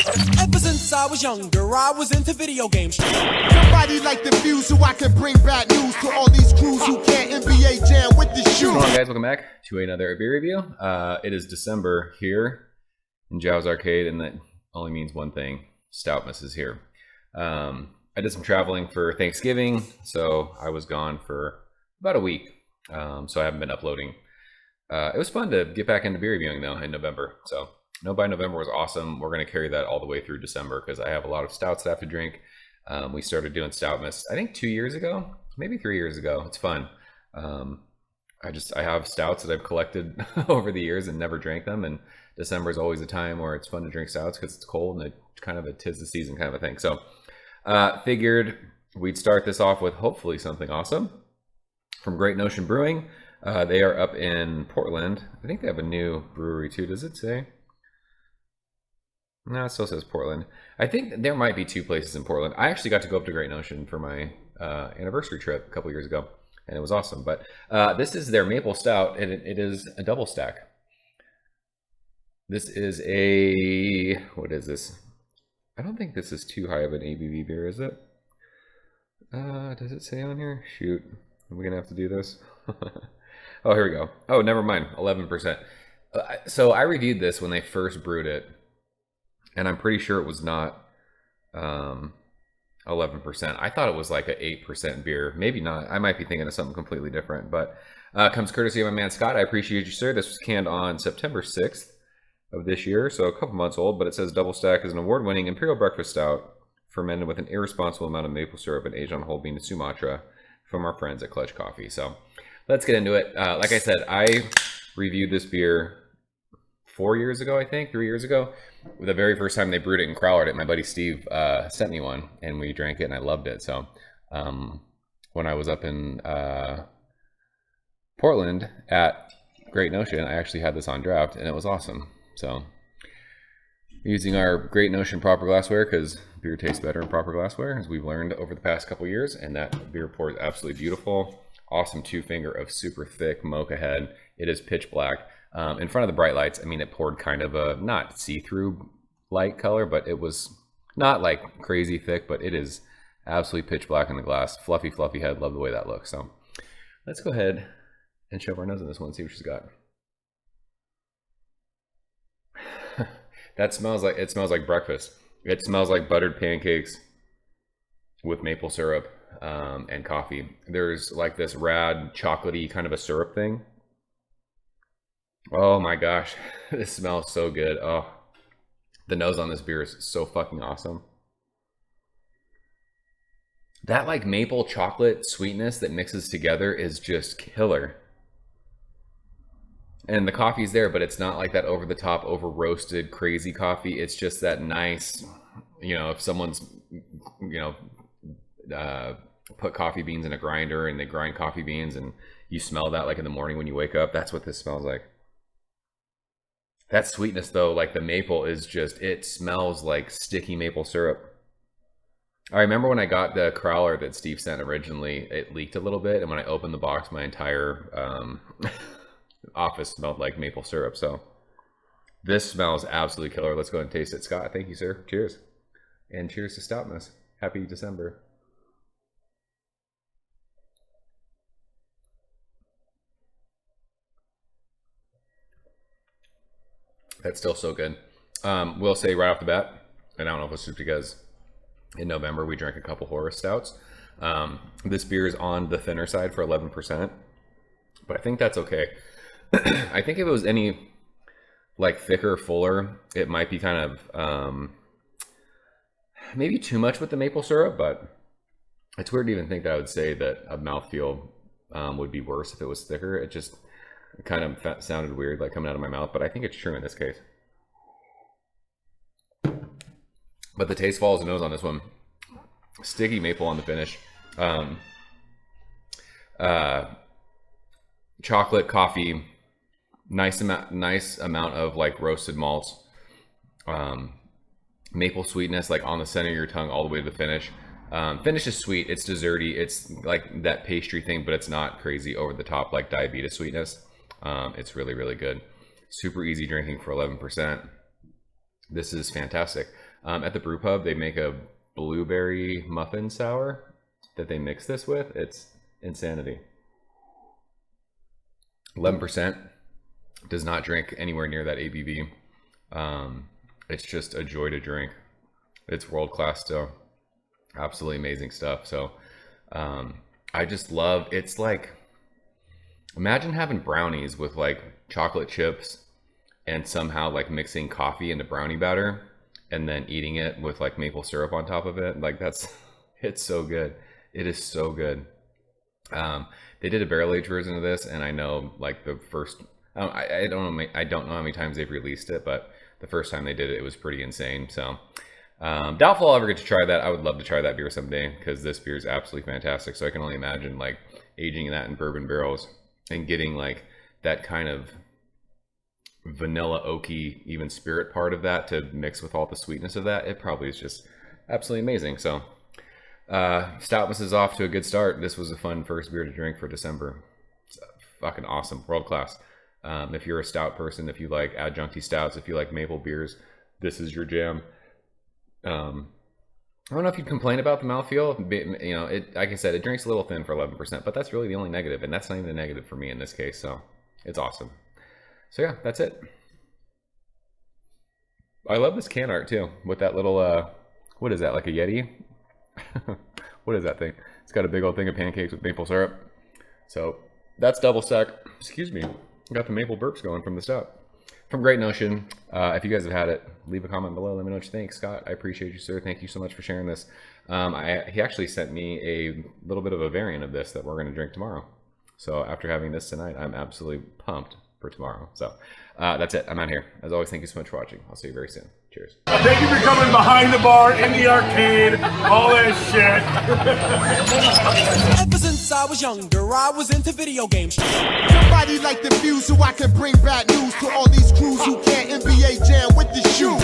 Ever since I was younger, I was into video games. Somebody like the views so I can bring bad news to all these crews who can't NBA jam with the shoes. Come on, guys, welcome back to another beer review. It is December here in Jow's Arcade, and that only means one thing: Stoutmas is here. I did some traveling for Thanksgiving, so I was gone for about a week, so I haven't been uploading. It was fun to get back into beer reviewing though in November. So No by November was awesome. We're going to carry that all the way through December because I have a lot of stouts that I have to drink. We started doing Stoutmas, I think 2 years ago, maybe 3 years ago. It's fun. I have stouts that I've collected over the years and never drank them. And December is always a time where it's fun to drink stouts because it's cold and it's kind of a 'tis the season kind of a thing. So figured we'd start this off with hopefully something awesome from Great Notion Brewing. They are up in Portland. I think they have a new brewery too. Does it say? No, it still says Portland. I think there might be two places in Portland. I actually got to go up to Great Notion for my anniversary trip a couple years ago, and it was awesome. But this is their maple stout, and it is a double stack. This is a, what is this? I don't think this is too high of an ABV beer, is it? Does it say on here? Shoot, are we gonna have to do this? Oh, here we go. Oh, never mind, 11%. So I reviewed this when they first brewed it, and I'm pretty sure it was not 11%. I thought it was like an 8% beer. Maybe not. I might be thinking of something completely different, but comes courtesy of my man Scott. I appreciate you, sir. This was canned on September 6th of this year, so a couple months old, but it says Double Stack is an award-winning imperial breakfast stout fermented with an irresponsible amount of maple syrup and aged on whole bean Sumatra from our friends at Clutch Coffee. So let's get into it. Like I said, I reviewed this beer 4 years ago, I think, 3 years ago. The very first time they brewed it and crowlered it, my buddy Steve sent me one, and we drank it, and I loved it. So when I was up in Portland at Great Notion, I actually had this on draft, and it was awesome. So using our Great Notion proper glassware, because beer tastes better in proper glassware, as we've learned over the past couple years, and that beer pour is absolutely beautiful. Awesome 2-finger of super thick mocha head. It is pitch black. In front of the bright lights, I mean, it poured kind of a not see-through light color, but it was not like crazy thick, but it is absolutely pitch black in the glass. Fluffy, fluffy head. Love the way that looks. So let's go ahead and shove our nose in this one and see what she's got. It smells like breakfast. It smells like buttered pancakes with maple syrup and coffee. There's like this rad chocolatey kind of a syrup thing. Oh my gosh, this smells so good. Oh, the nose on this beer is so fucking awesome. That like maple chocolate sweetness that mixes together is just killer. And the coffee's there, but it's not like that over the top, over roasted, crazy coffee. It's just that nice, you know, if someone's, you know, put coffee beans in a grinder and they grind coffee beans and you smell that like in the morning when you wake up, that's what this smells like. That sweetness though, like the maple is just, it smells like sticky maple syrup. I remember when I got the crowler that Steve sent originally, it leaked a little bit. And when I opened the box, my entire office smelled like maple syrup. So this smells absolutely killer. Let's go ahead and taste it. Scott, thank you, sir. Cheers. And cheers to Stoutmas. Happy December. That's still so good. We'll say right off the bat, and I don't know if it's just because in November we drank a couple Horus stouts. This beer is on the thinner side for 11%, but I think that's okay. I think if it was any like thicker, fuller, it might be kind of maybe too much with the maple syrup, but it's weird to even think that I would say that a mouthfeel would be worse if it was thicker. It just kind of sounded weird like coming out of my mouth, but I think it's true in this case. But the taste follows the nose on this one. Sticky maple on the finish. Chocolate, coffee, nice amount of like roasted malts. Maple sweetness like on the center of your tongue all the way to the finish. Finish is sweet. It's desserty. It's like that pastry thing, but it's not crazy over the top like diabetes sweetness. It's really, really good. Super easy drinking for 11%. This is fantastic. At the brew pub, they make a blueberry muffin sour that they mix this with. It's insanity. 11%. Does not drink anywhere near that ABV. It's just a joy to drink. It's world class still. Absolutely amazing stuff. So I just love, it's like, imagine having brownies with like chocolate chips and somehow like mixing coffee into brownie batter and then eating it with like maple syrup on top of it. Like it's so good. It is so good. They did a barrel aged version of this, and I know like the first, I don't know how many times they've released it, but the first time they did it, it was pretty insane. So doubtful I'll ever get to try that. I would love to try that beer someday because this beer is absolutely fantastic. So I can only imagine like aging that in bourbon barrels and getting like that kind of vanilla oaky even spirit part of that to mix with all the sweetness of that. It probably is just absolutely amazing. So Stoutmas is off to a good start. This was a fun first beer to drink for December. It's fucking awesome, world class. If you're a stout person, if you like adjuncty stouts, if you like maple beers, this is your jam. I don't know if you'd complain about the mouthfeel. You know, like I said, it drinks a little thin for 11%, but that's really the only negative, and that's not even a negative for me in this case. So it's awesome. So yeah, that's it. I love this can art too, with that little what is that, like a Yeti? What is that thing? It's got a big old thing of pancakes with maple syrup. So that's double stack. Excuse me. Got the maple burps going from the stout. From Great Notion. If you guys have had it, leave a comment below. Let me know what you think. Scott, I appreciate you, sir. Thank you so much for sharing this. He actually sent me a little bit of a variant of this that we're going to drink tomorrow. So after having this tonight, I'm absolutely pumped for tomorrow. So that's it. I'm out here. As always, thank you so much for watching. I'll see you very soon. Cheers. Thank you for coming behind the bar, in the arcade, all that shit. Ever since I was younger, I was into video games. Somebody like the fuse so I can bring bad news to all these crews who can't NBA jam with the shoe.